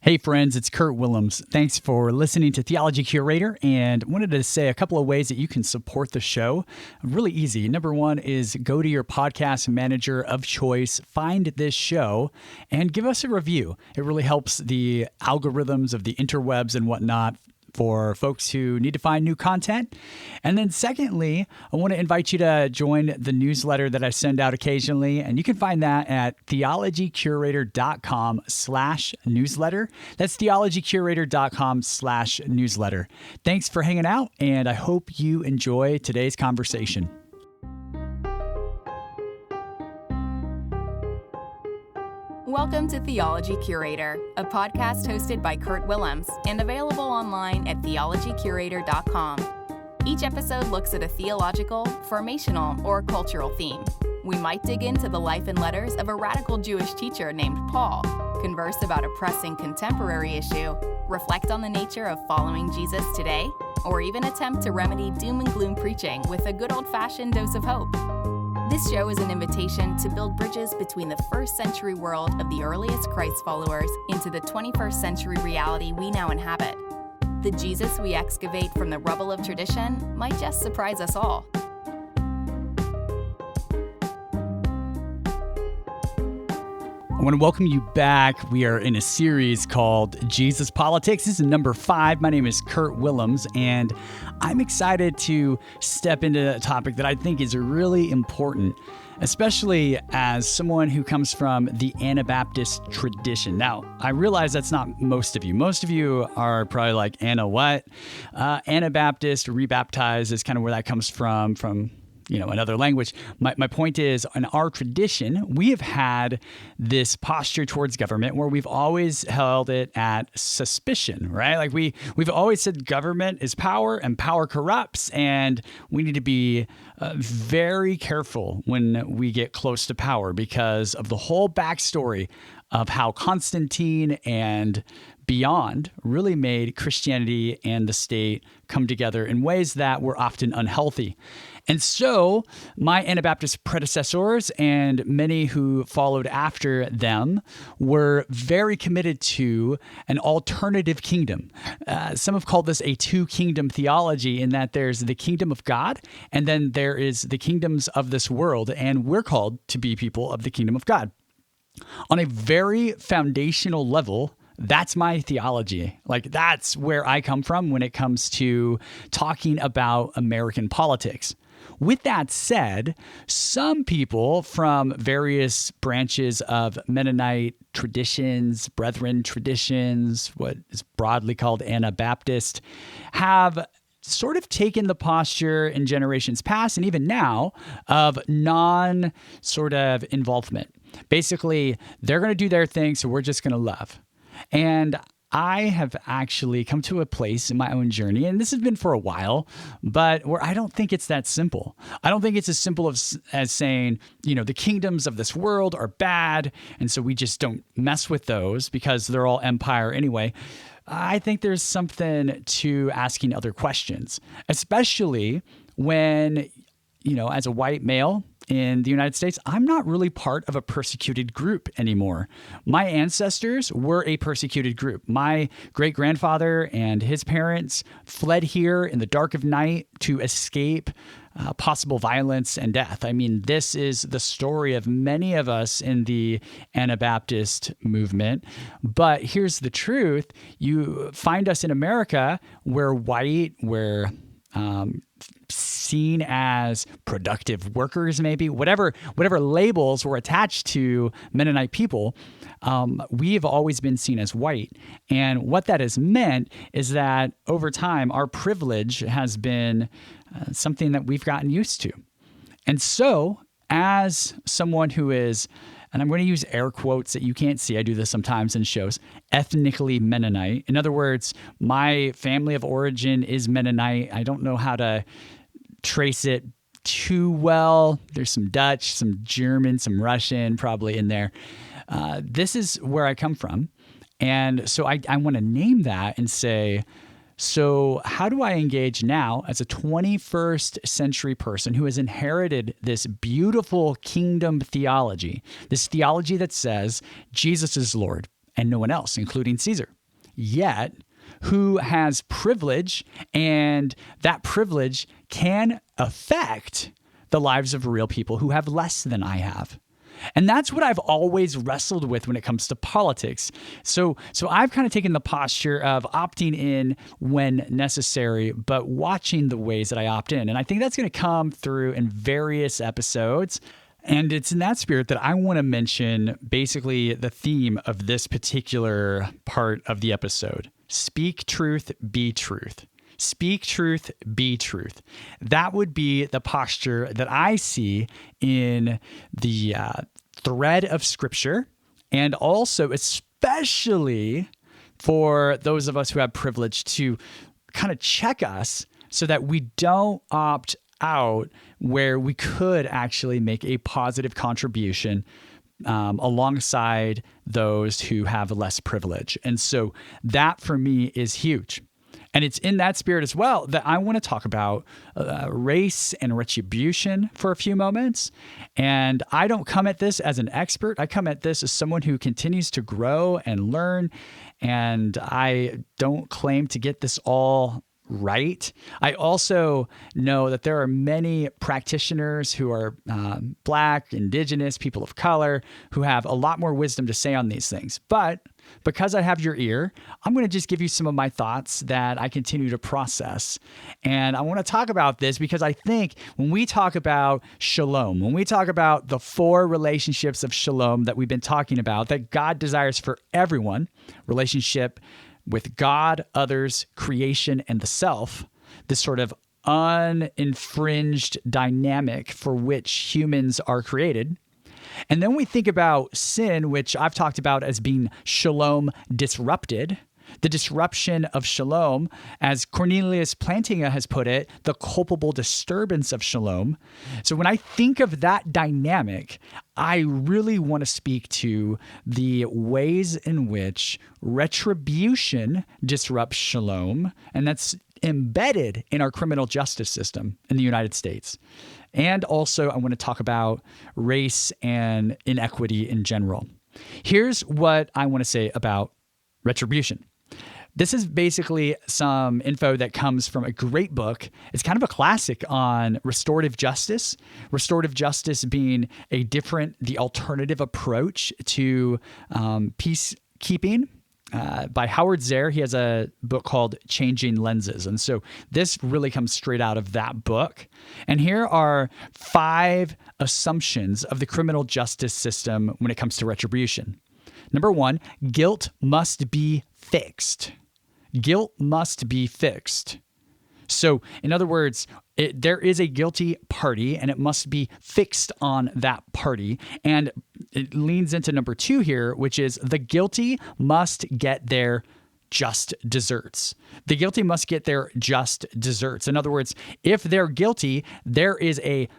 Hey friends, it's Kurt Willems. Thanks for listening to Theology Curator, and wanted to say a couple of ways that you can support the show. Really easy. Number one is go to your podcast manager of choice, find this show, and give us a review. It really helps the algorithms of the interwebs and whatnot for folks who need to find new content. And then secondly, I want to invite you to join the newsletter that I send out occasionally. And you can find that at theologycurator.com/newsletter. That's theologycurator.com/newsletter. Thanks for hanging out, and I hope you enjoy today's conversation. Welcome to Theology Curator, a podcast hosted by Kurt Willems and available online at theologycurator.com. Each episode looks at a theological, formational, or cultural theme. We might dig into the life and letters of a radical Jewish teacher named Paul, converse about a pressing contemporary issue, reflect on the nature of following Jesus today, or even attempt to remedy doom and gloom preaching with a good old-fashioned dose of hope. This show is an invitation to build bridges between the first century world of the earliest Christ followers into the 21st century reality we now inhabit. The Jesus we excavate from the rubble of tradition might just surprise us all. I want to welcome you back. We are in a series called Jesus Politics. This is number 5. My name is Kurt Willems, and I'm excited to step into a topic that I think is really important, especially as someone who comes from the Anabaptist tradition. Now, I realize that's not most of you. Most of you are probably like, Anna what? Anabaptist, rebaptized is kind of where that comes from another language. My point is, in our tradition, we have had this posture towards government where we've always held it at suspicion, right? Like we've always said government is power and power corrupts, and we need to be very careful when we get close to power because of the whole backstory of how Constantine and beyond really made Christianity and the state come together in ways that were often unhealthy. And so my Anabaptist predecessors and many who followed after them were very committed to an alternative kingdom. Some have called this a two-kingdom theology, in that there's the kingdom of God and then there is the kingdoms of this world, and we're called to be people of the kingdom of God. On a very foundational level, that's my theology. Like, that's where I come from when it comes to talking about American politics. With that said, some people from various branches of Mennonite traditions, Brethren traditions, what is broadly called Anabaptist, have sort of taken the posture in generations past and even now of non-sort of involvement. Basically, they're going to do their thing, so we're just going to love. And I have actually come to a place in my own journey, and this has been for a while, but where I don't think it's that simple. I don't think it's as simple as saying, the kingdoms of this world are bad, and so we just don't mess with those because they're all empire anyway. I think there's something to asking other questions, especially when, as a white male in the United States, I'm not really part of a persecuted group anymore. My ancestors were a persecuted group. My great-grandfather and his parents fled here in the dark of night to escape possible violence and death. I mean, this is the story of many of us in the Anabaptist movement. But here's the truth. You find us in America, we're white, we're seen as productive workers, maybe whatever labels were attached to Mennonite people, we have always been seen as white. And what that has meant is that over time, our privilege has been something that we've gotten used to. And so as someone who is, and I'm going to use air quotes that you can't see, I do this sometimes in shows, ethnically Mennonite. In other words, my family of origin is Mennonite. I don't know how to trace it too well. There's some Dutch, some German, some Russian probably in there. This is where I come from. And so I want to name that and say, so how do I engage now as a 21st century person who has inherited this beautiful kingdom theology, this theology that says Jesus is Lord and no one else, including Caesar. Yet, who has privilege, and that privilege can affect the lives of real people who have less than I have. And that's what I've always wrestled with when it comes to politics. So I've kind of taken the posture of opting in when necessary, but watching the ways that I opt in. And I think that's going to come through in various episodes. And it's in that spirit that I want to mention basically the theme of this particular part of the episode. Speak truth, be truth. Speak truth, be truth. That would be the posture that I see in the thread of Scripture, and also especially for those of us who have privilege to kind of check us so that we don't opt out where we could actually make a positive contribution alongside those who have less privilege. And so that for me is huge. And it's in that spirit as well that I want to talk about race and retribution for a few moments. And I don't come at this as an expert. I come at this as someone who continues to grow and learn. And I don't claim to get this all right. I also know that there are many practitioners who are Black, Indigenous, people of color, who have a lot more wisdom to say on these things. But because I have your ear, I'm going to just give you some of my thoughts that I continue to process. And I want to talk about this because I think when we talk about shalom, when we talk about the 4 relationships of shalom that we've been talking about, that God desires for everyone, relationship with God, others, creation, and the self, this sort of uninfringed dynamic for which humans are created. And then we think about sin, which I've talked about as being shalom disrupted, the disruption of shalom, as Cornelius Plantinga has put it, the culpable disturbance of shalom. So when I think of that dynamic, I really want to speak to the ways in which retribution disrupts shalom, and that's embedded in our criminal justice system in the United States. And also, I want to talk about race and inequity in general. Here's what I want to say about retribution. This is basically some info that comes from a great book. It's kind of a classic on restorative justice being the alternative approach to peacekeeping. By Howard Zehr. He has a book called Changing Lenses. And so this really comes straight out of that book. And here are 5 assumptions of the criminal justice system when it comes to retribution. Number 1, guilt must be fixed. Guilt must be fixed. So, in other words, there is a guilty party and it must be fixed on that party. And it leans into number 2 here, which is the guilty must get their just desserts. The guilty must get their just desserts. In other words, if they're guilty, there is a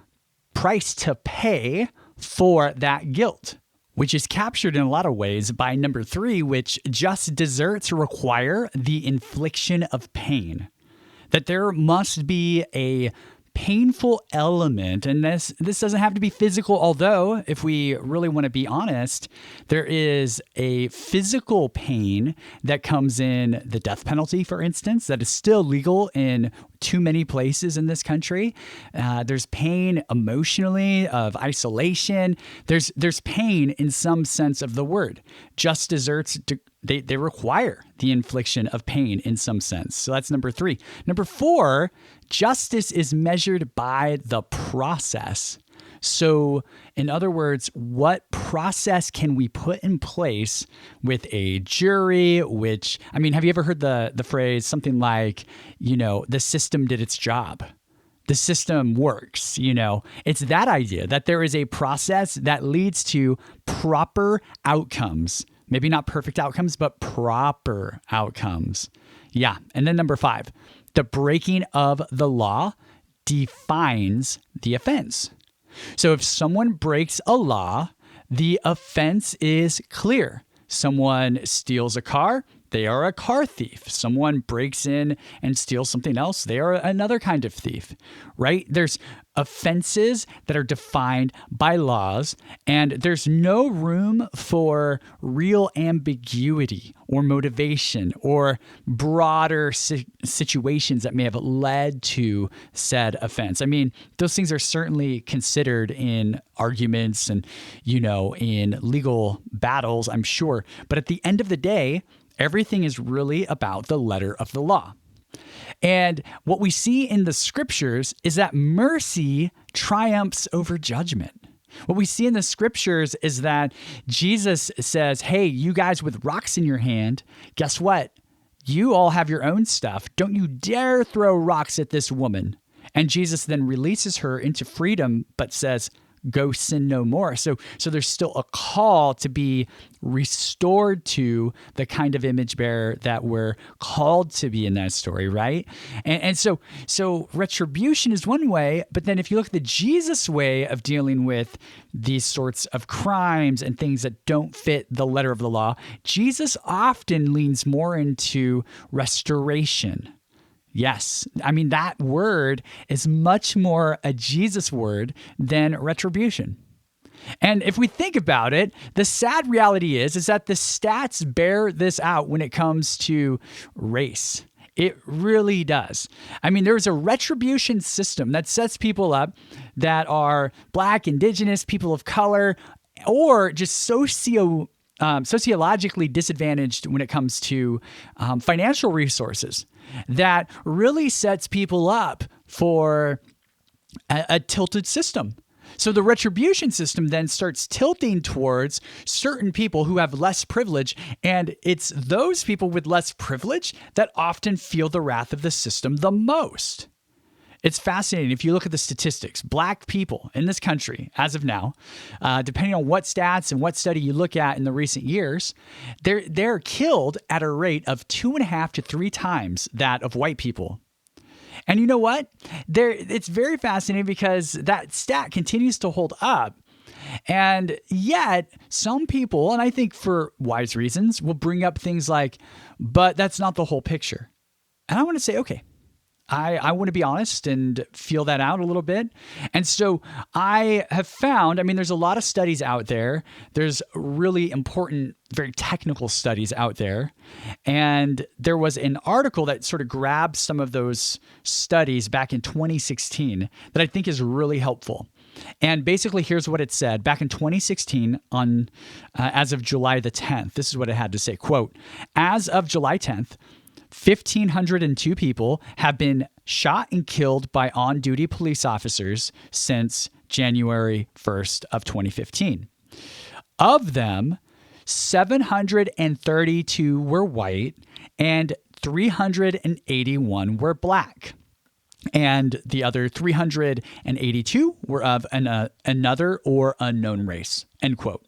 price to pay for that guilt, which is captured in a lot of ways by number 3, which just desserts require the infliction of pain. That there must be a painful element, and this doesn't have to be physical, although if we really want to be honest, there is a physical pain that comes in the death penalty, for instance, that is still legal in too many places in this country. There's pain emotionally of isolation. There's pain in some sense of the word. Just desserts, they require the infliction of pain in some sense. So that's number 3. Number 4, justice is measured by the process. So in other words, what process can we put in place with a jury, which, I mean, have you ever heard the phrase something like, the system did its job? The system works, It's that idea that there is a process that leads to proper outcomes. Maybe not perfect outcomes, but proper outcomes. Yeah. And then number 5, the breaking of the law defines the offense. So if someone breaks a law, the offense is clear. Someone steals a car, they are a car thief. Someone breaks in and steals something else, they are another kind of thief, right? There's offenses that are defined by laws, and there's no room for real ambiguity or motivation or broader situations that may have led to said offense. I mean, those things are certainly considered in arguments and, in legal battles, I'm sure. But at the end of the day, everything is really about the letter of the law. And what we see in the scriptures is that mercy triumphs over judgment. What we see in the scriptures is that Jesus says, hey, you guys with rocks in your hand, guess what? You all have your own stuff. Don't you dare throw rocks at this woman. And Jesus then releases her into freedom, but says, go sin no more. So there's still a call to be restored to the kind of image bearer that we're called to be in that story, right? And so retribution is one way, but then if you look at the Jesus way of dealing with these sorts of crimes and things that don't fit the letter of the law, Jesus often leans more into restoration. Yes. I mean, that word is much more a Jesus word than retribution. And if we think about it, the sad reality is that the stats bear this out when it comes to race. It really does. I mean, there's a retribution system that sets people up that are Black, Indigenous, people of color, or just sociologically disadvantaged when it comes to financial resources, that really sets people up for a tilted system. So the retribution system then starts tilting towards certain people who have less privilege, and it's those people with less privilege that often feel the wrath of the system the most. It's fascinating. If you look at the statistics, Black people in this country, as of now, depending on what stats and what study you look at in the recent years, they're killed at a rate of 2.5 to 3 times that of white people. And you know what? It's very fascinating because that stat continues to hold up. And yet, some people, and I think for wise reasons, will bring up things like, but that's not the whole picture. And I want to say, okay, I want to be honest and feel that out a little bit. And so I have found, there's a lot of studies out there. There's really important, very technical studies out there. And there was an article that sort of grabbed some of those studies back in 2016 that I think is really helpful. And basically, here's what it said. Back in 2016, as of July the 10th, this is what it had to say, quote, as of July 10th, 1,502 people have been shot and killed by on-duty police officers since January 1st of 2015. Of them, 732 were white and 381 were Black. And the other 382 were of another or unknown race, end quote.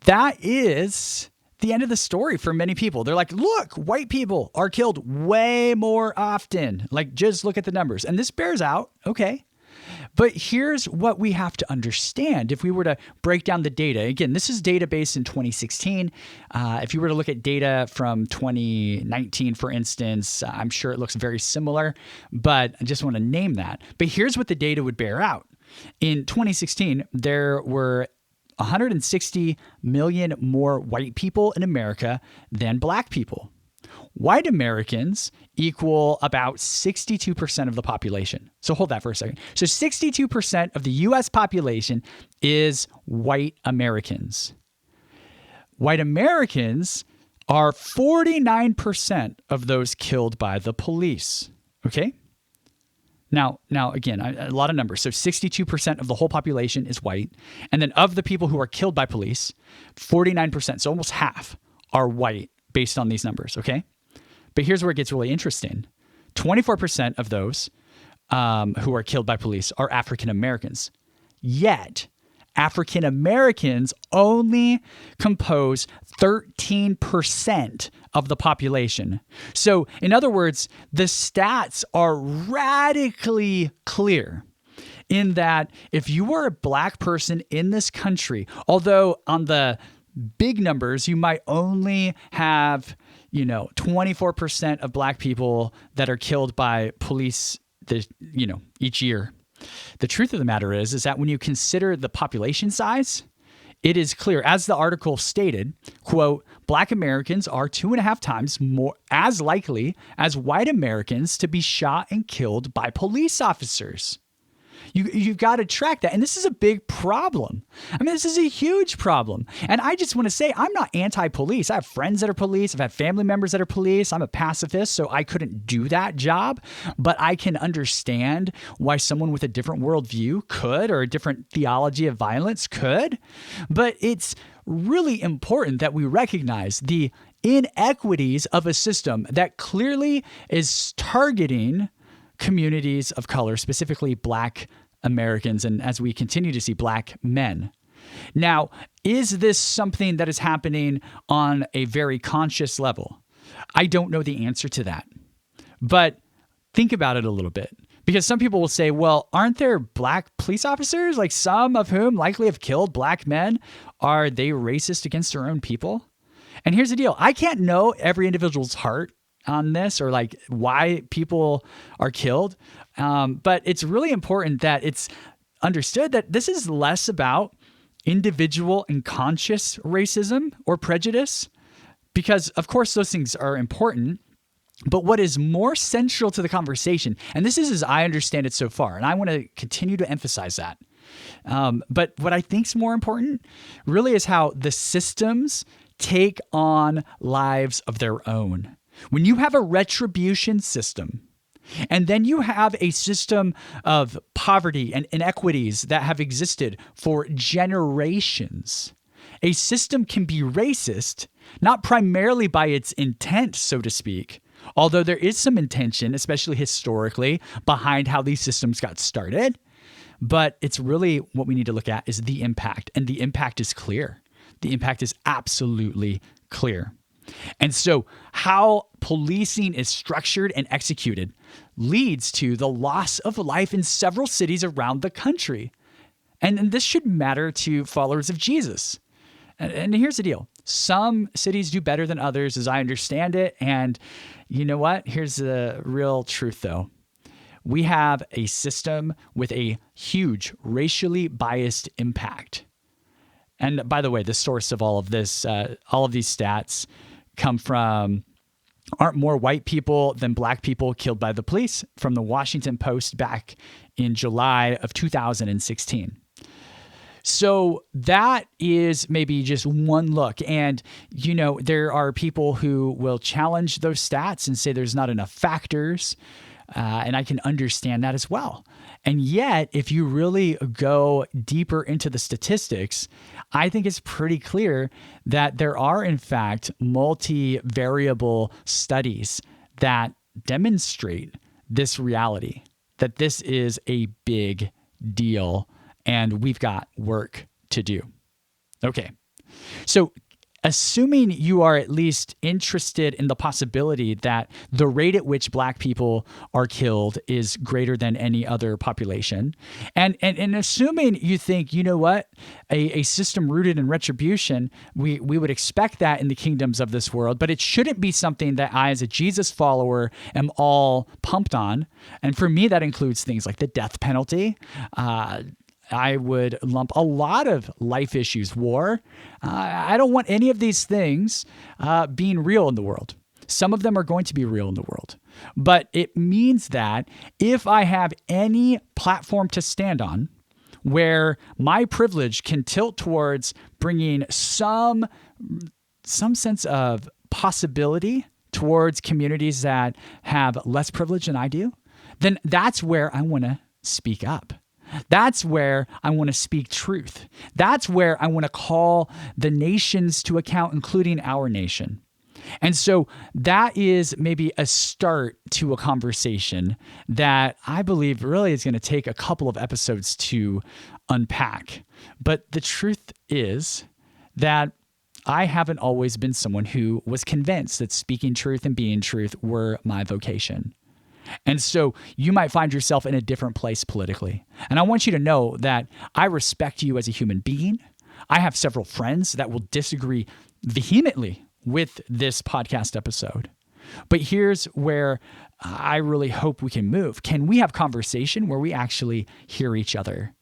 That is the end of the story for many people. They're like, look, white people are killed way more often. Like, just look at the numbers. And this bears out, okay. But here's what we have to understand. If we were to break down the data, again, this is data based in 2016. If you were to look at data from 2019, for instance, I'm sure it looks very similar, but I just want to name that. But here's what the data would bear out. In 2016, there were 160 million more white people in America than Black people. White Americans equal about 62% of the population. So hold that for a second. So 62% of the U.S. population is white Americans. White Americans are 49% of those killed by the police. Okay? Now, again, a lot of numbers. So 62% of the whole population is white. And then of the people who are killed by police, 49%, so almost half, are white based on these numbers, okay? But here's where it gets really interesting. 24% of those who are killed by police are African Americans. Yet, African Americans only compose 13% of the population. So, in other words, the stats are radically clear in that if you were a Black person in this country, although on the big numbers, you might only have 24% of black people that are killed by police, each year. The truth of the matter is that when you consider the population size, it is clear, as the article stated, quote, Black Americans are 2.5 times more as likely as white Americans to be shot and killed by police officers. You've got to track that. And this is a big problem. I mean, this is a huge problem. And I just want to say, I'm not anti-police. I have friends that are police. I've had family members that are police. I'm a pacifist, so I couldn't do that job. But I can understand why someone with a different worldview could, or a different theology of violence could. But it's really important that we recognize the inequities of a system that clearly is targeting communities of color, specifically Black Americans, and as we continue to see, Black men. Now, is this something that is happening on a very conscious level? I don't know the answer to that, but think about it a little bit, because some people will say, well, aren't there Black police officers, like some of whom likely have killed Black men? Are they racist against their own people? And here's the deal. I can't know every individual's heart on this, or like why people are killed. But it's really important that it's understood that this is less about individual and conscious racism or prejudice, because of course those things are important. But what is more central to the conversation, and this is as I understand it so far, and I want to continue to emphasize that. But what I think is more important really is how the systems take on lives of their own. When you have a retribution system, and then you have a system of poverty and inequities that have existed for generations, a system can be racist, not primarily by its intent, so to speak, although there is some intention, especially historically, behind how these systems got started. But it's really what we need to look at is the impact, and the impact is clear. The impact is absolutely clear. And so how policing is structured and executed leads to the loss of life in several cities around the country. And this should matter to followers of Jesus. And here's the deal. Some cities do better than others, as I understand it. And you know what? Here's the real truth, though. We have a system with a huge racially biased impact. And by the way, the source of all of this, all of these stats come from, aren't more white people than Black people killed by the police, from the Washington Post back in July of 2016. So that is maybe just one look. And, there are people who will challenge those stats and say there's not enough factors. And I can understand that as well. And yet, if you really go deeper into the statistics, I think it's pretty clear that there are, in fact, multivariable studies that demonstrate this reality, that this is a big deal, and we've got work to do. Okay, so assuming you are at least interested in the possibility that the rate at which Black people are killed is greater than any other population, and assuming you think, you know what, a system rooted in retribution, we would expect that in the kingdoms of this world, but it shouldn't be something that I, as a Jesus follower, am all pumped on. And for me, that includes things like the death penalty. I would lump a lot of life issues, war. I don't want any of these things being real in the world. Some of them are going to be real in the world. But it means that if I have any platform to stand on where my privilege can tilt towards bringing some sense of possibility towards communities that have less privilege than I do, then that's where I want to speak up. That's where I want to speak truth. That's where I want to call the nations to account, including our nation. And so that is maybe a start to a conversation that I believe really is going to take a couple of episodes to unpack. But the truth is that I haven't always been someone who was convinced that speaking truth and being truth were my vocation. And so you might find yourself in a different place politically. And I want you to know that I respect you as a human being. I have several friends that will disagree vehemently with this podcast episode. But here's where I really hope we can move. Can we have conversation where we actually hear each other?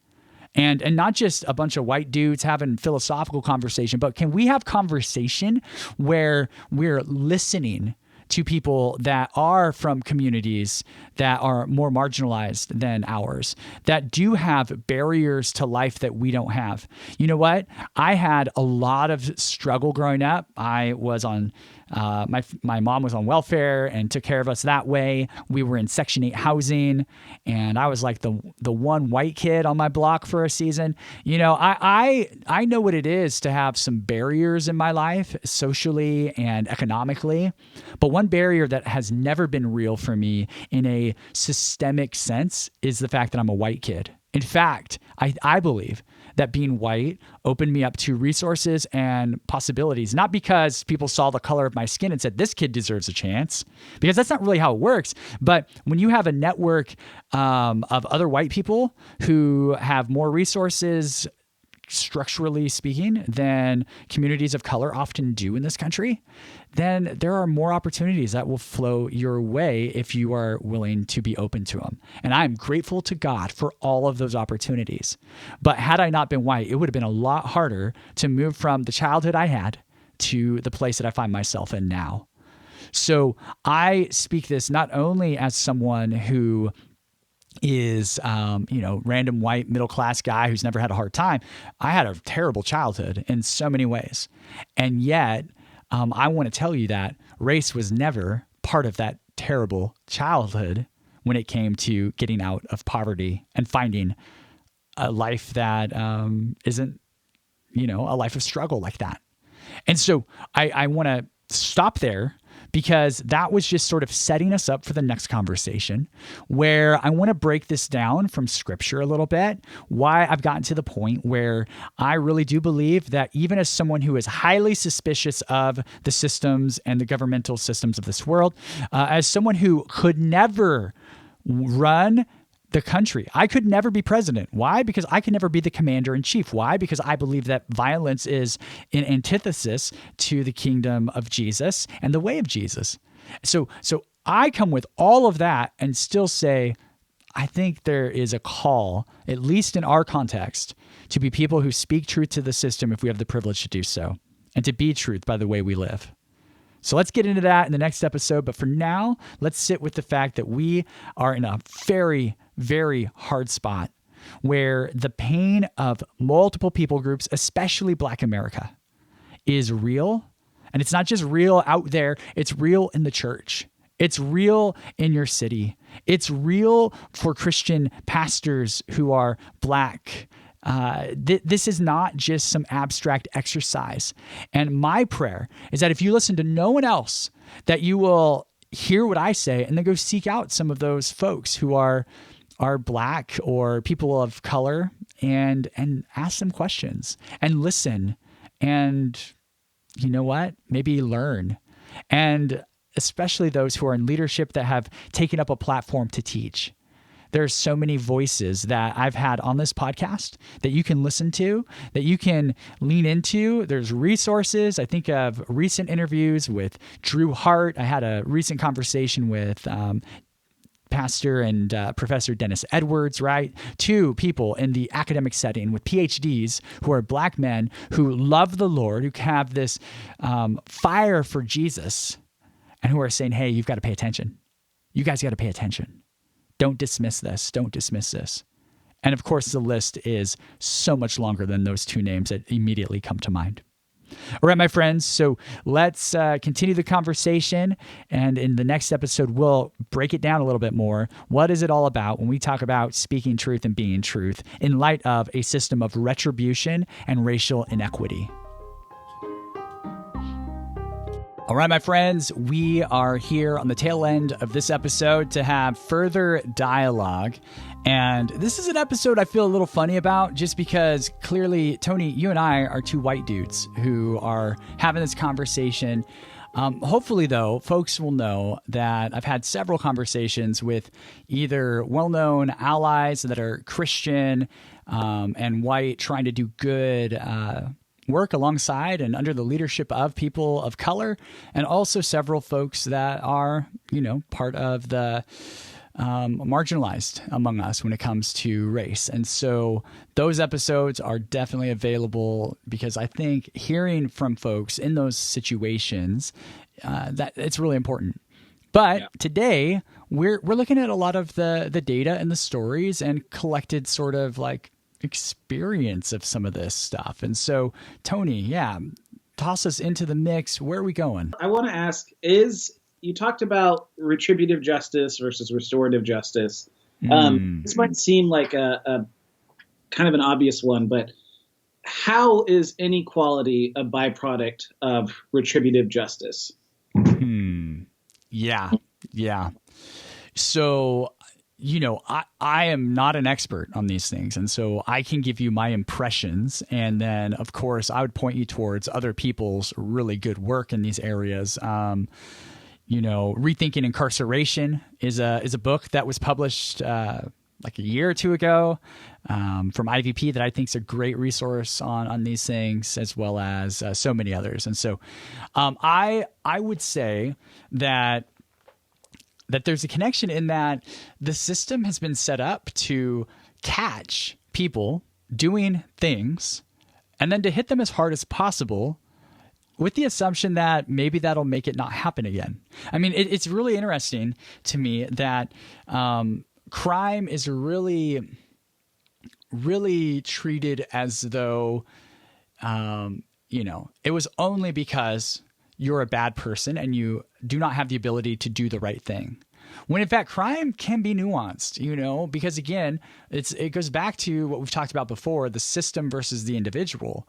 And not just a bunch of white dudes having philosophical conversation, but can we have conversation where we're listening to people that are from communities that are more marginalized than ours, that do have barriers to life that we don't have? You know what? I had a lot of struggle growing up. I was on my mom was on welfare and took care of us that way. We were in Section 8 housing, and I was like the one white kid on my block for a season. You know, I know what it is to have some barriers in my life, socially and economically. But one barrier that has never been real for me in a systemic sense is the fact that I'm a white kid. In fact, I believe that being white opened me up to resources and possibilities, not because people saw the color of my skin and said, this kid deserves a chance, because that's not really how it works. But when you have a network of other white people who have more resources, structurally speaking, than communities of color often do in this country, then there are more opportunities that will flow your way if you are willing to be open to them. And I'm grateful to God for all of those opportunities. But had I not been white, it would have been a lot harder to move from the childhood I had to the place that I find myself in now. So I speak this not only as someone who is, random white middle-class guy who's never had a hard time. I had a terrible childhood in so many ways. And yet, I want to tell you that race was never part of that terrible childhood when it came to getting out of poverty and finding a life that isn't, a life of struggle like that. And so I want to stop there, because that was just sort of setting us up for the next conversation, where I want to break this down from scripture a little bit, why I've gotten to the point where I really do believe that even as someone who is highly suspicious of the systems and the governmental systems of this world, as someone who could never run the country. I could never be president. Why? Because I could never be the commander in chief. Why? Because I believe that violence is an antithesis to the kingdom of Jesus and the way of Jesus. So I come with all of that and still say, I think there is a call, at least in our context, to be people who speak truth to the system if we have the privilege to do so, and to be truth by the way we live. So let's get into that in the next episode. But for now, let's sit with the fact that we are in a very, very hard spot where the pain of multiple people groups, especially Black America, is real. And it's not just real out there. It's real in the church. It's real in your city. It's real for Christian pastors who are Black. This is not just some abstract exercise. And my prayer is that if you listen to no one else, that you will hear what I say and then go seek out some of those folks who are Black or people of color and ask them questions and listen. And you know what? Maybe learn. And especially those who are in leadership that have taken up a platform to teach. There's so many voices that I've had on this podcast that you can listen to, that you can lean into. There's resources. I think of recent interviews with Drew Hart. I had a recent conversation with Pastor and Professor Dennis Edwards, right? Two people in the academic setting with PhDs who are Black men who love the Lord, who have this fire for Jesus, and who are saying, hey, you've got to pay attention. You guys got to pay attention. Don't dismiss this. Don't dismiss this. And of course, the list is so much longer than those two names that immediately come to mind. All right, my friends. So let's continue the conversation. And in the next episode, we'll break it down a little bit more. What is it all about when we talk about speaking truth and being truth in light of a system of retribution and racial inequity? All right, my friends, we are here on the tail end of this episode to have further dialogue. And this is an episode I feel a little funny about just because clearly, Tony, you and I are two white dudes who are having this conversation. Hopefully, though, folks will know that I've had several conversations with either well-known allies that are Christian and white trying to do good work alongside and under the leadership of people of color, and also several folks that are, part of the marginalized among us when it comes to race. And so those episodes are definitely available because I think hearing from folks in those situations, that it's really important. But today we're looking at a lot of the data and the stories and collected sort of like experience of some of this stuff. And so Tony, toss us into the mix. Where are we going? I want to ask, you talked about retributive justice versus restorative justice. This might seem like a kind of an obvious one, but how is inequality a byproduct of retributive justice? Yeah. So, I am not an expert on these things. And so I can give you my impressions. And then, of course, I would point you towards other people's really good work in these areas. Rethinking Incarceration is a book that was published like a year or two ago from IVP that I think is a great resource on these things, as well as so many others. And so I would say that there's a connection in that the system has been set up to catch people doing things and then to hit them as hard as possible with the assumption that maybe that'll make it not happen again. I mean, it's really interesting to me that crime is really, really treated as though, it was only because you're a bad person and you do not have the ability to do the right thing. When in fact, crime can be nuanced, because again, it goes back to what we've talked about before, the system versus the individual.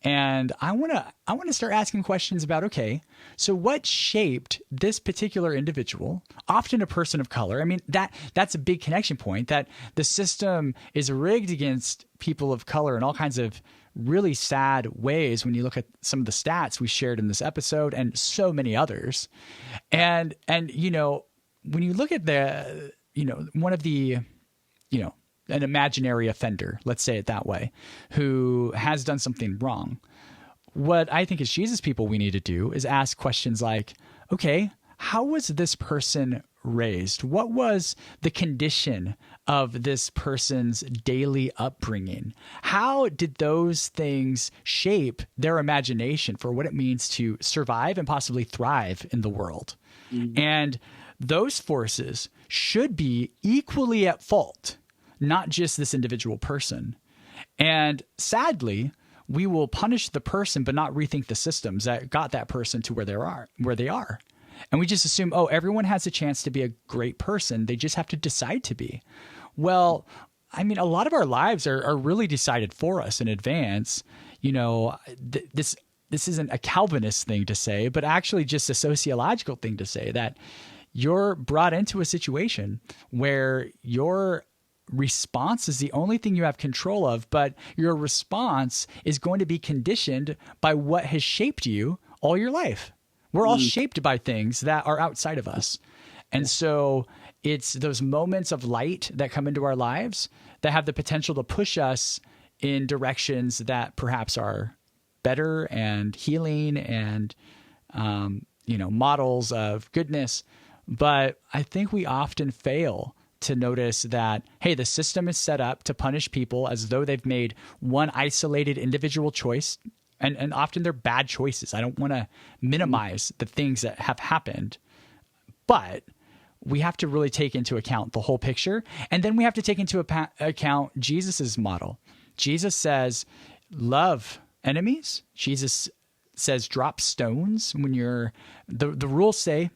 And I want to start asking questions about, okay, so what shaped this particular individual, often a person of color? I mean, that's a big connection point, that the system is rigged against people of color in all kinds of really sad ways when you look at some of the stats we shared in this episode and so many others. And when you look at one of the, an imaginary offender, let's say it that way, who has done something wrong, what I think as Jesus people we need to do is ask questions like, okay, how was this person raised? What was the condition of this person's daily upbringing? How did those things shape their imagination for what it means to survive and possibly thrive in the world? And those forces should be equally at fault, not just this individual person. And sadly, we will punish the person but not rethink the systems that got that person to where they are. And we just assume, everyone has a chance to be a great person. They just have to decide to be. Well, I mean, a lot of our lives are really decided for us in advance. This isn't a Calvinist thing to say, but actually just a sociological thing to say, that you're brought into a situation where your response is the only thing you have control of, but your response is going to be conditioned by what has shaped you all your life. We're all shaped by things that are outside of us. And so it's those moments of light that come into our lives that have the potential to push us in directions that perhaps are better and healing and, models of goodness. But I think we often fail to notice that, hey, the system is set up to punish people as though they've made one isolated individual choice. And often they're bad choices. I don't want to minimize the things that have happened, but we have to really take into account the whole picture. And then we have to take into account Jesus's model. Jesus says, love enemies. Jesus says, drop stones when the rules say,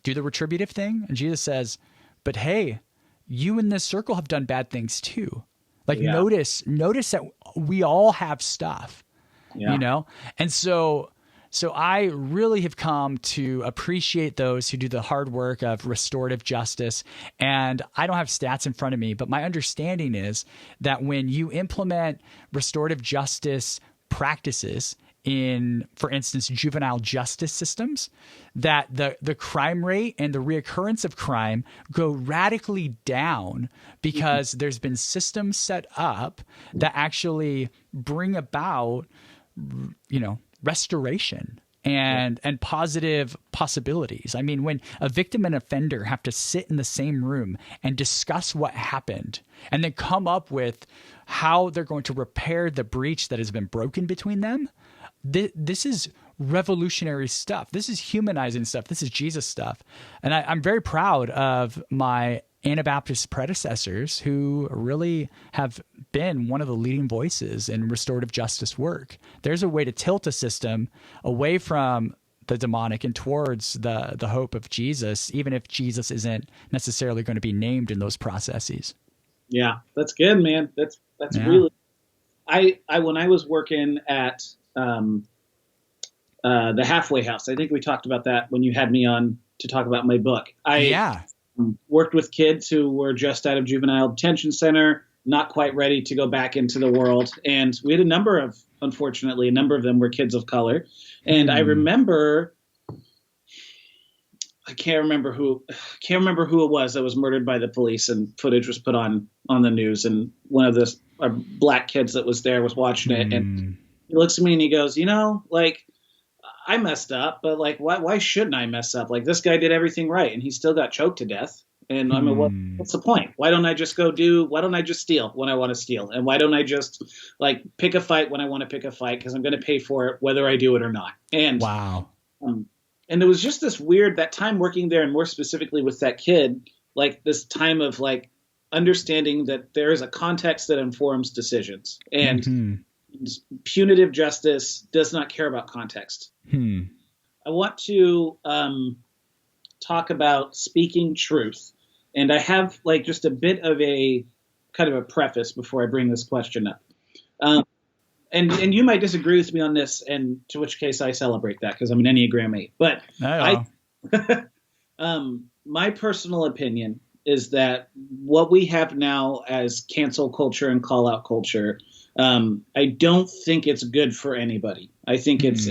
do the retributive thing. And Jesus says, but hey, you in this circle have done bad things too. Notice that we all have stuff. And so I really have come to appreciate those who do the hard work of restorative justice. And I don't have stats in front of me, but my understanding is that when you implement restorative justice practices in, for instance, juvenile justice systems, that the crime rate and the reoccurrence of crime go radically down because there's been systems set up that actually bring about restoration and positive possibilities. I mean, when a victim and offender have to sit in the same room and discuss what happened and then come up with how they're going to repair the breach that has been broken between them, this is revolutionary stuff. This is humanizing stuff. This is Jesus stuff. And I'm very proud of my Anabaptist predecessors who really have been one of the leading voices in restorative justice work. There's a way to tilt a system away from the demonic and towards the hope of Jesus, even if Jesus isn't necessarily going to be named in those processes. Yeah, that's good, man. That's really, I when I was working at the Halfway House, I think we talked about that when you had me on to talk about my book. Worked with kids who were just out of juvenile detention center, not quite ready to go back into the world. And we had unfortunately, a number of them were kids of color. And I remember, I can't remember who it was that was murdered by the police, and footage was put on the news. And one of the black kids that was there was watching it. And he looks at me and he goes, I messed up, but why shouldn't I mess up? Like, this guy did everything right and he still got choked to death. And I mean, what's the point? Why don't I just steal when I want to steal? And why don't I just pick a fight when I want to pick a fight? Cause I'm going to pay for it, whether I do it or not. And wow. And it was just this that time working there, and more specifically with that kid, this time of understanding that there is a context that informs decisions, and punitive justice does not care about context. I want to talk about speaking truth, and I have just a bit of a kind of a preface before I bring this question up. And you might disagree with me on this, and to which case I celebrate that because I'm an Enneagram 8. But my personal opinion is that what we have now as cancel culture and call out culture, I don't think it's good for anybody. I think it's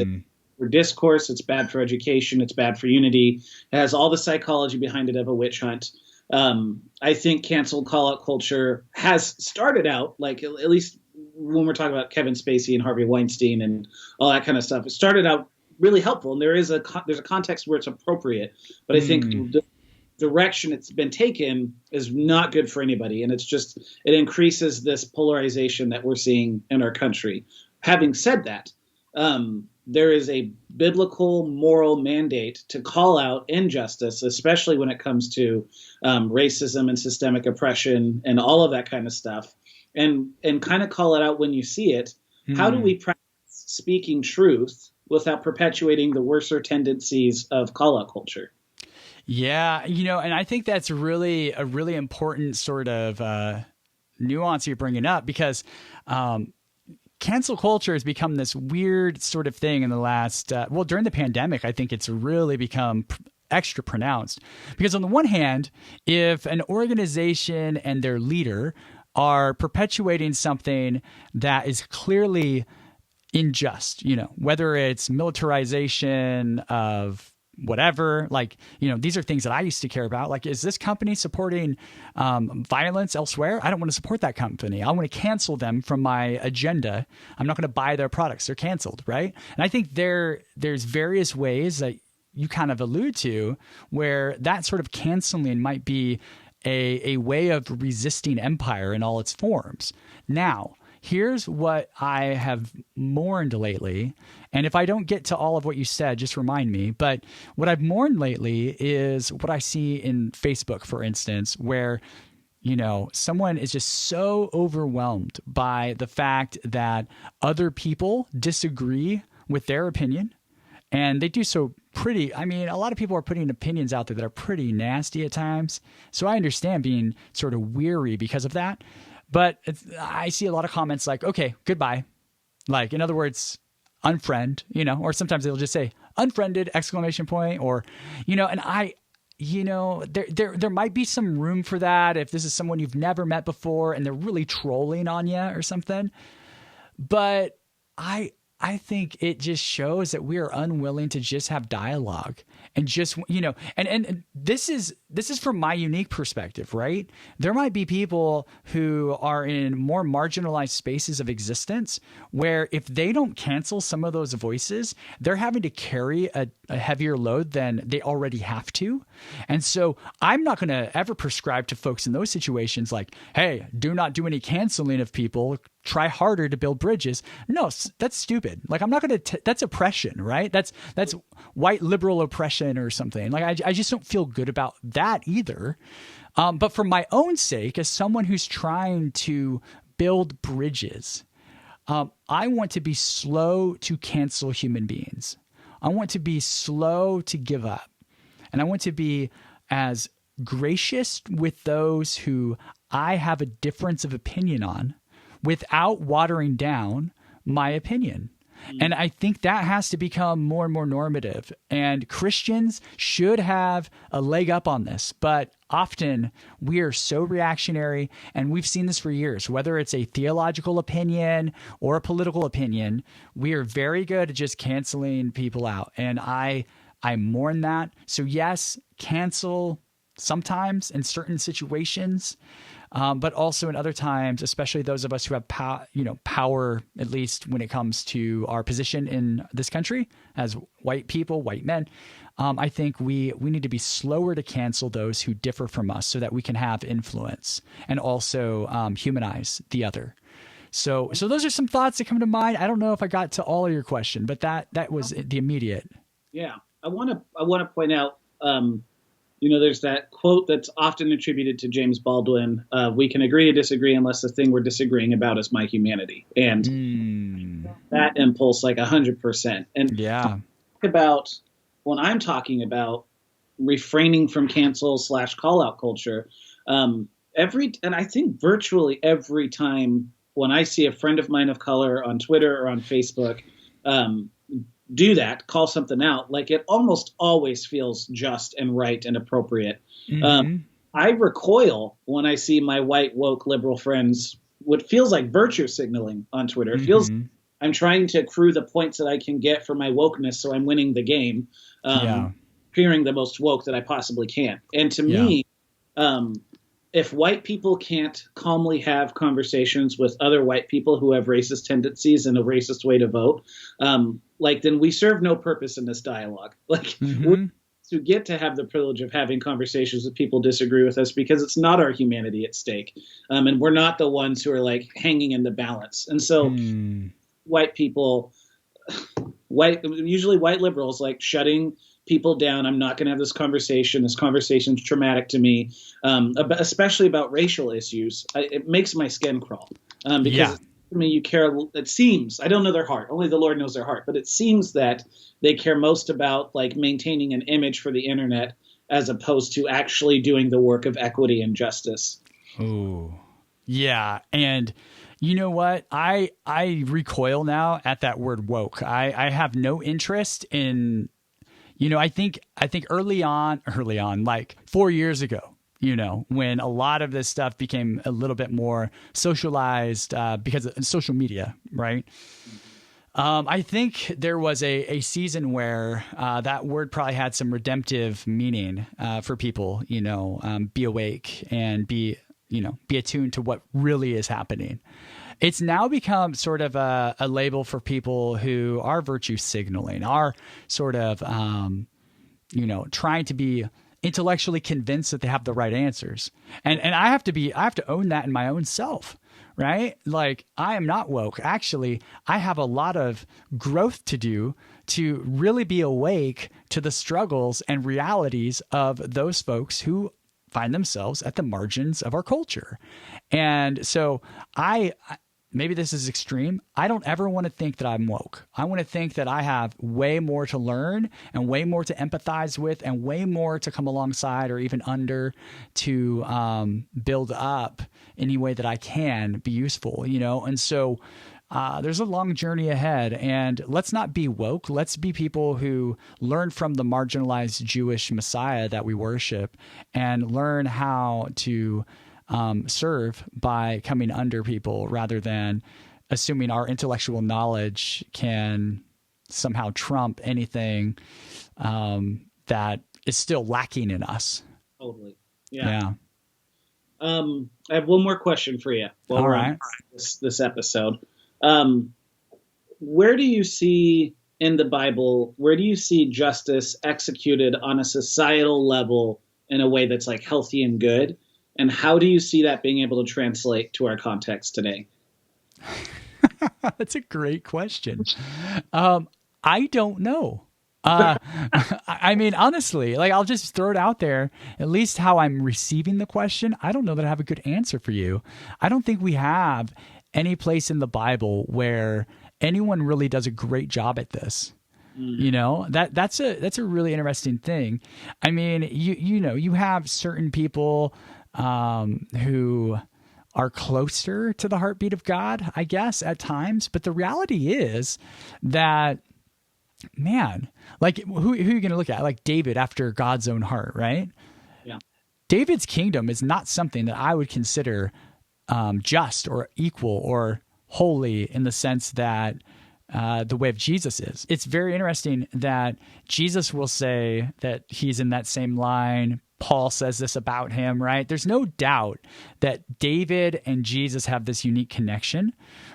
for discourse, it's bad for education, it's bad for unity. It has all the psychology behind it of a witch hunt. I think cancel call out culture has started out, at least when we're talking about Kevin Spacey and Harvey Weinstein and all that kind of stuff, it started out really helpful, and there's a context where it's appropriate. But I think the direction it's been taken is not good for anybody, and it increases this polarization that we're seeing in our country. Having said that, there is a biblical moral mandate to call out injustice, especially when it comes to racism and systemic oppression and all of that kind of stuff, and kind of call it out when you see it. How do we practice speaking truth without perpetuating the worser tendencies of call out culture? Yeah, and I think that's really a really important sort of nuance you're bringing up, because cancel culture has become this weird sort of thing in the last, during the pandemic, I think it's really become extra pronounced. Because on the one hand, if an organization and their leader are perpetuating something that is clearly unjust, whether it's militarization of whatever, these are things that I used to care about. Is this company supporting violence elsewhere? I don't want to support that company. I want to cancel them from my agenda. I'm not going to buy their products. They're canceled, right? And I think there's various ways that you kind of allude to where that sort of canceling might be a way of resisting empire in all its forms. Now, here's what I have mourned lately. And if I don't get to all of what you said, just remind me. But what I've mourned lately is what I see in Facebook, for instance, where, someone is just so overwhelmed by the fact that other people disagree with their opinion. And they do so a lot of people are putting opinions out there that are pretty nasty at times. So I understand being sort of weary because of that. But I see a lot of comments like, okay, goodbye. In other words, unfriend, or sometimes they'll just say unfriended ! Or, and there might be some room for that if this is someone you've never met before and they're really trolling on you or something. But I think it just shows that we are unwilling to just have dialogue and just, and this is this is from my unique perspective, right? There might be people who are in more marginalized spaces of existence where if they don't cancel some of those voices, they're having to carry a heavier load than they already have to. And so I'm not going to ever prescribe to folks in those situations like, hey, do not do any canceling of people. Try harder to build bridges. No, that's stupid. Like, I'm not going to, that's oppression, right? That's white liberal oppression or something. Like, I just don't feel good about that either. But for my own sake, as someone who's trying to build bridges, I want to be slow to cancel human beings. I want to be slow to give up. And I want to be as gracious with those who I have a difference of opinion on, without watering down my opinion. And I think that has to become more and more normative. And Christians should have a leg up on this. But often we are so reactionary, and we've seen this for years. Whether it's a theological opinion or a political opinion, we are very good at just canceling people out. And I mourn that. So yes, cancel sometimes in certain situations. But also in other times, especially those of us who have power, at least when it comes to our position in this country as white people, white men, I think we need to be slower to cancel those who differ from us so that we can have influence and also humanize the other. So those are some thoughts that come to mind. I don't know if I got to all of your question, but that was the immediate. Yeah, I want to point out. There's that quote that's often attributed to James Baldwin. We can agree to disagree unless the thing we're disagreeing about is my humanity. And that impulse, like 100%. And about when I'm talking about refraining from cancel / call out culture, and I think virtually every time when I see a friend of mine of color on Twitter or on Facebook, do that, call something out, like it almost always feels just and right and appropriate. I recoil when I see my white woke liberal friends, what feels like virtue signaling on Twitter. It feels I'm trying to accrue the points that I can get for my wokeness, so I'm winning the game, appearing the most woke that I possibly can. And to me, if white people can't calmly have conversations with other white people who have racist tendencies and a racist way to vote, then we serve no purpose in this dialogue. We get to have the privilege of having conversations with people who disagree with us because it's not our humanity at stake. And we're not the ones who are like hanging in the balance. And so white people, usually white liberals, like shutting people down. I'm not going to have this conversation. This conversation's traumatic to me, especially about racial issues. It makes my skin crawl because I mean, you care. It seems, I don't know their heart. Only the Lord knows their heart. But it seems that they care most about like maintaining an image for the internet as opposed to actually doing the work of equity and justice. Oh, yeah. And you know what? I recoil now at that word woke. I have no interest in, I think early on, like 4 years ago, when a lot of this stuff became a little bit more socialized because of social media, right? I think there was a season where that word probably had some redemptive meaning for people, be awake and be attuned to what really is happening. It's now become sort of a label for people who are virtue signaling, are sort of, trying to be intellectually convinced that they have the right answers. And I have to own that in my own self, right? Like, I am not woke. Actually, I have a lot of growth to do to really be awake to the struggles and realities of those folks who find themselves at the margins of our culture. And so maybe this is extreme. I don't ever want to think that I'm woke. I want to think that I have way more to learn and way more to empathize with and way more to come alongside or even under to build up any way that I can be useful, And so there's a long journey ahead, and let's not be woke. Let's be people who learn from the marginalized Jewish Messiah that we worship and learn how to serve by coming under people rather than assuming our intellectual knowledge can somehow trump anything that is still lacking in us. Totally. Yeah. I have one more question for you. All right. On this episode. Where do you see in the Bible, where do you see justice executed on a societal level in a way that's like healthy and good? And how do you see that being able to translate to our context today? That's a great question. I don't know. I mean, honestly, like I'll just throw it out there, at least how I'm receiving the question. I don't know that I have a good answer for you. I don't think we have any place in the Bible where anyone really does a great job at this. You know, that's a really interesting thing. I mean, you have certain people who are closer to the heartbeat of God, I guess, at times. But the reality is that, man, like who are you going to look at? Like David after God's own heart, right? Yeah. David's kingdom is not something that I would consider just or equal or holy in the sense that the way of Jesus is. It's very interesting that Jesus will say that he's in that same line. Paul says this about him, right? There's no doubt that David and Jesus have this unique connection.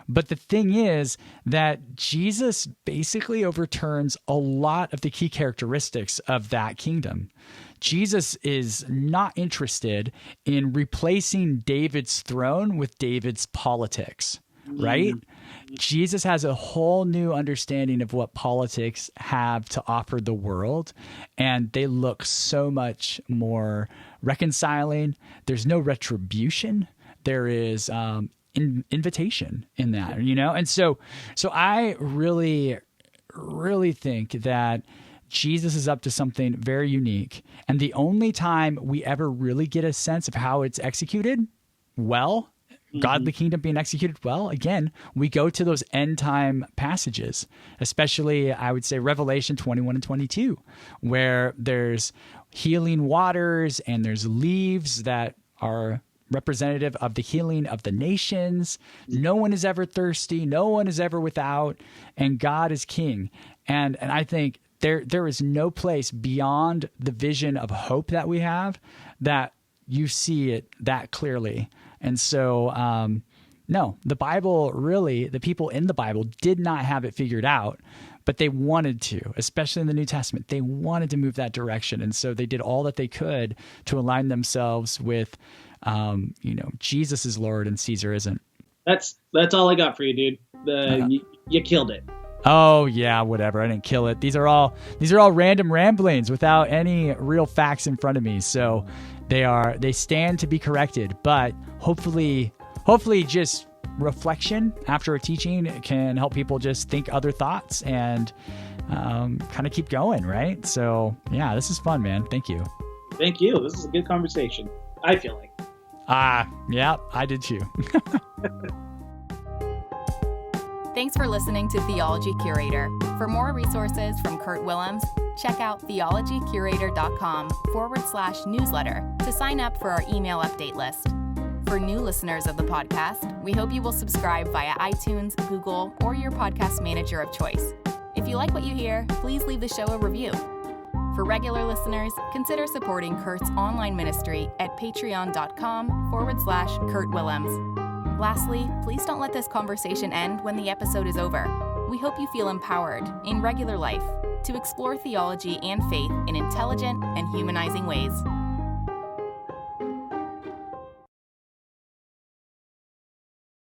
But the thing is that Jesus basically overturns a lot of the key characteristics of that kingdom. Jesus is not interested in replacing David's throne with David's politics, right? Jesus has a whole new understanding of what politics have to offer the world, and they look so much more reconciling. There's no retribution. There is invitation in that, you know? And so I really, really think that Jesus is up to something very unique. And the only time we ever really get a sense of how it's executed well, godly kingdom being executed well, again, we go to those end time passages, especially I would say Revelation 21 and 22, where there's healing waters and there's leaves that are representative of the healing of the nations. No one is ever thirsty. No one is ever without, and God is king. And I think there is no place beyond the vision of hope that we have that you see it that clearly. And so, no, the Bible really, the people in the Bible did not have it figured out, but they wanted to, especially in the New Testament. They wanted to move that direction. And so they did all that they could to align themselves with, Jesus is Lord and Caesar isn't. That's all I got for you, dude. You killed it. Oh yeah, whatever. I didn't kill it. These are all random ramblings without any real facts in front of me. So they stand to be corrected, but hopefully just reflection after a teaching can help people just think other thoughts and kind of keep going, right? So yeah, this is fun, man. Thank you. Thank you. This is a good conversation, I feel like. Yeah, I did too. Thanks for listening to Theology Curator. For more resources from Kurt Willems, check out theologycurator.com/newsletter to sign up for our email update list. For new listeners of the podcast, we hope you will subscribe via iTunes, Google, or your podcast manager of choice. If you like what you hear, please leave the show a review. For regular listeners, consider supporting Kurt's online ministry at patreon.com/Kurt Willems. Lastly, please don't let this conversation end when the episode is over. We hope you feel empowered in regular life to explore theology and faith in intelligent and humanizing ways.